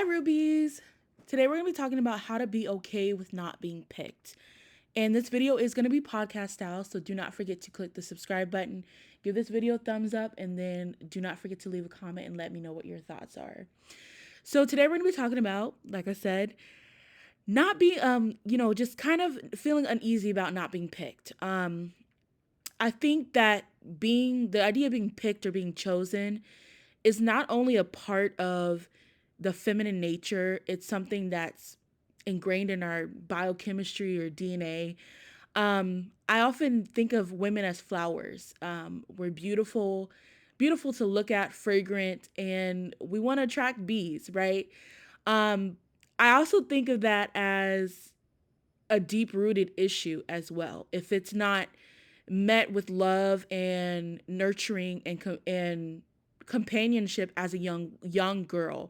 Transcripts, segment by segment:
Rubies. Today we're going to be talking about how to be okay with not being picked. And this video is going to be podcast style, so do not forget to click the subscribe button, give this video a thumbs up, and then do not forget to leave a comment and let me know what your thoughts are. So today we're going to be talking about, like I said, not being just kind of feeling uneasy about not being picked. I think that being the idea of being picked or being chosen is not only a part of the feminine nature, it's something that's ingrained in our biochemistry or DNA. I often think of women as flowers. We're beautiful, beautiful to look at, fragrant, and we want to attract bees, right? Um, I also think of that as a deep rooted issue as well. If it's not met with love and nurturing and companionship as a young girl.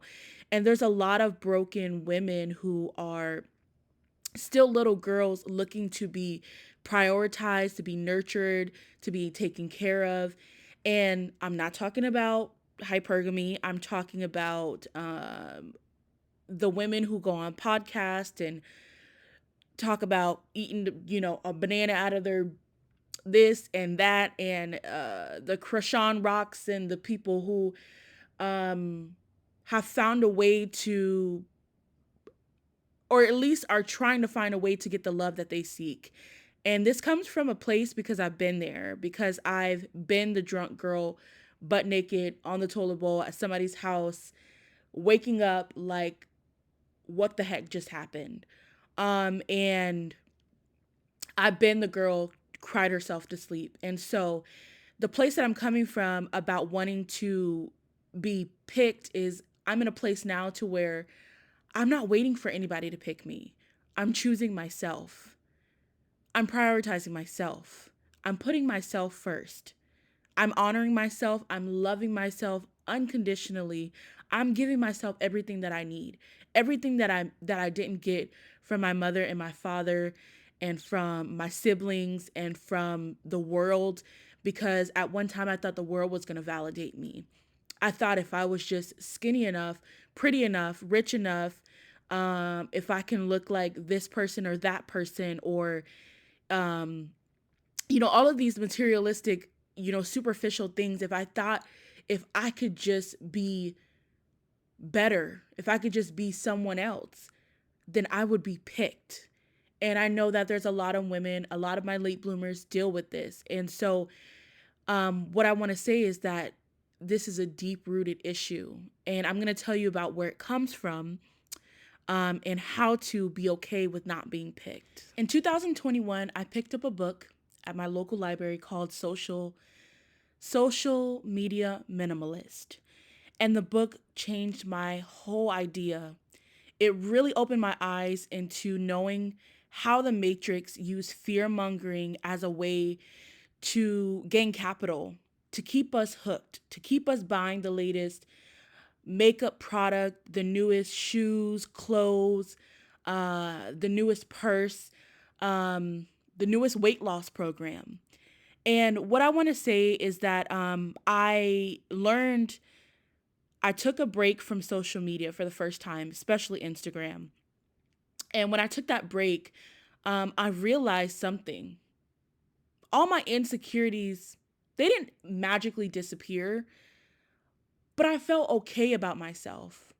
And there's a lot of broken women who are still little girls looking to be prioritized, to be nurtured, to be taken care of. And I'm not talking about hypergamy. I'm talking about the women who go on podcasts and talk about eating, a banana out of their this and that, and the Krishan Rocks and the people who have found a way to, or at least are trying to find a way to get the love that they seek. And this comes from a place because I've been there, because I've been the drunk girl, butt naked on the toilet bowl at somebody's house, waking up like, what the heck just happened? And I've been the girl cried herself to sleep. And so the place that I'm coming from about wanting to be picked is I'm in a place now to where I'm not waiting for anybody to pick me. I'm choosing myself. I'm prioritizing myself. I'm putting myself first. I'm honoring myself. I'm loving myself unconditionally. I'm giving myself everything that I need. Everything that I didn't get from my mother and my father and from my siblings and from the world, because at one time I thought the world was going to validate me. I thought if I was just skinny enough, pretty enough, rich enough, if I can look like this person or that person, or all of these materialistic, superficial things, if I thought if I could just be better, if I could just be someone else, then I would be picked. And I know that there's a lot of women, a lot of my late bloomers deal with this. And so what I want to say is that this is a deep rooted issue. And I'm going to tell you about where it comes from, and how to be okay with not being picked. In 2021, I picked up a book at my local library called Social Media Minimalist. And the book changed my whole idea. It really opened my eyes into knowing how the Matrix used fear mongering as a way to gain capital, to keep us hooked, to keep us buying the latest makeup product, the newest shoes, clothes, the newest purse, the newest weight loss program. And what I want to say is that I took a break from social media for the first time, especially Instagram. And when I took that break, I realized something. All my insecurities, they didn't magically disappear, but I felt okay about myself.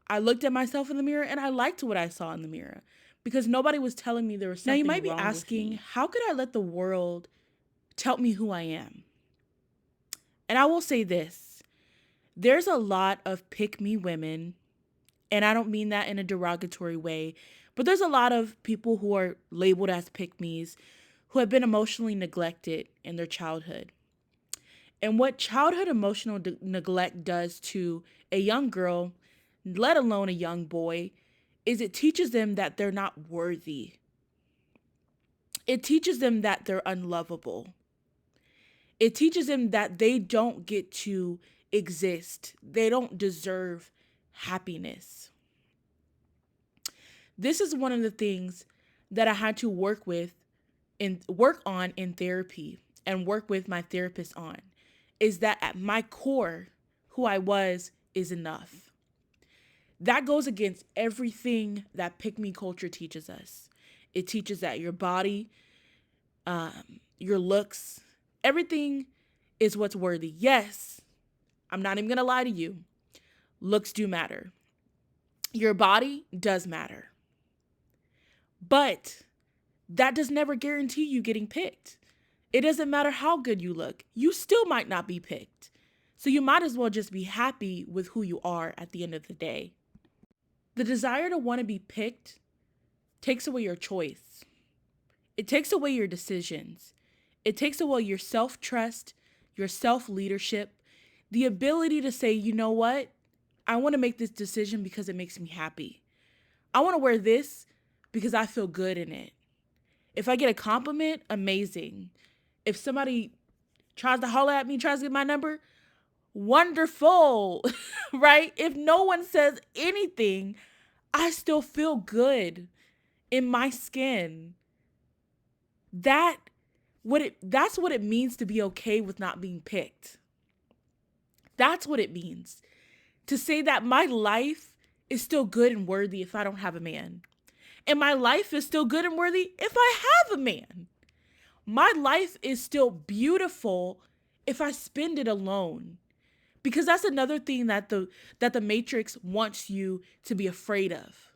I looked at myself in the mirror and I liked what I saw in the mirror because nobody was telling me there was something wrong with me. Now you might be asking, how could I let the world tell me who I am? And I will say this. There's a lot of pick me women, and I don't mean that in a derogatory way, but there's a lot of people who are labeled as pick me's who have been emotionally neglected in their childhood. And what childhood emotional neglect does to a young girl, let alone a young boy, is it teaches them that they're not worthy. It teaches them that they're unlovable. It teaches them that they don't get to exist. They don't deserve happiness. This is one of the things that I had to work on in therapy and work with my therapist on, is that at my core, who I was is enough. That goes against everything that pick me culture teaches us. It teaches that your body, your looks, everything is what's worthy. Yes, I'm not even going to lie to you. Looks do matter. Your body does matter. But that does never guarantee you getting picked. It doesn't matter how good you look. You still might not be picked. So you might as well just be happy with who you are at the end of the day. The desire to want to be picked takes away your choice. It takes away your decisions. It takes away your self-trust, your self-leadership, the ability to say, you know what? I want to make this decision because it makes me happy. I want to wear this because I feel good in it. If I get a compliment, amazing. If somebody tries to holler at me, tries to get my number, wonderful, right? If no one says anything, I still feel good in my skin. That's what it means to be okay with not being picked. That's what it means. To say that my life is still good and worthy if I don't have a man. And my life is still good and worthy if I have a man. My life is still beautiful if I spend it alone. Because that's another thing that the Matrix wants you to be afraid of.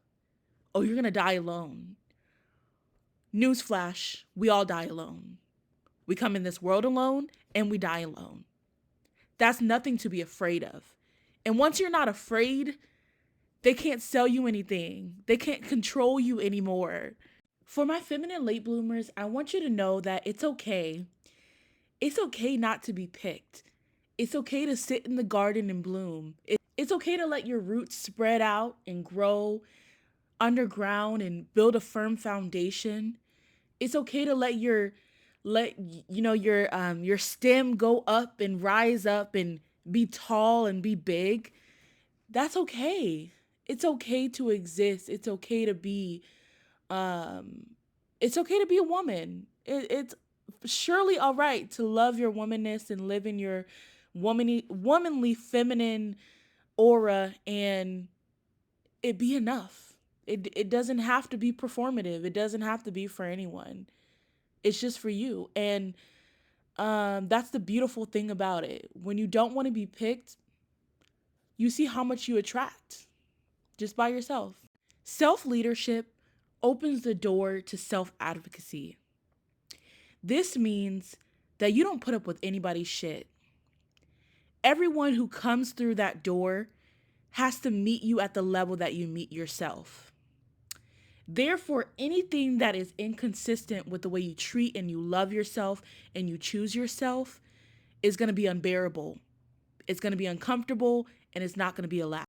Oh, you're going to die alone. Newsflash, we all die alone. We come in this world alone and we die alone. That's nothing to be afraid of. And once you're not afraid, they can't sell you anything. They can't control you anymore. For my feminine late bloomers, I want you to know that it's okay. It's okay not to be picked. It's okay to sit in the garden and bloom. It's okay to let your roots spread out and grow underground and build a firm foundation. It's okay to let your stem go up and rise up and be tall and be big. That's okay. It's okay to exist. It's okay to be it's okay to be a woman. It's surely all right to love your womanness and live in your womanly feminine aura and it be enough. It doesn't have to be performative. It doesn't have to be for anyone. It's just for you. And that's the beautiful thing about it. When you don't want to be picked, you see how much you attract just by yourself. Self-leadership opens the door to self-advocacy. This means that you don't put up with anybody's shit. Everyone who comes through that door has to meet you at the level that you meet yourself. Therefore, anything that is inconsistent with the way you treat and you love yourself and you choose yourself is going to be unbearable. It's going to be uncomfortable and it's not going to be allowed.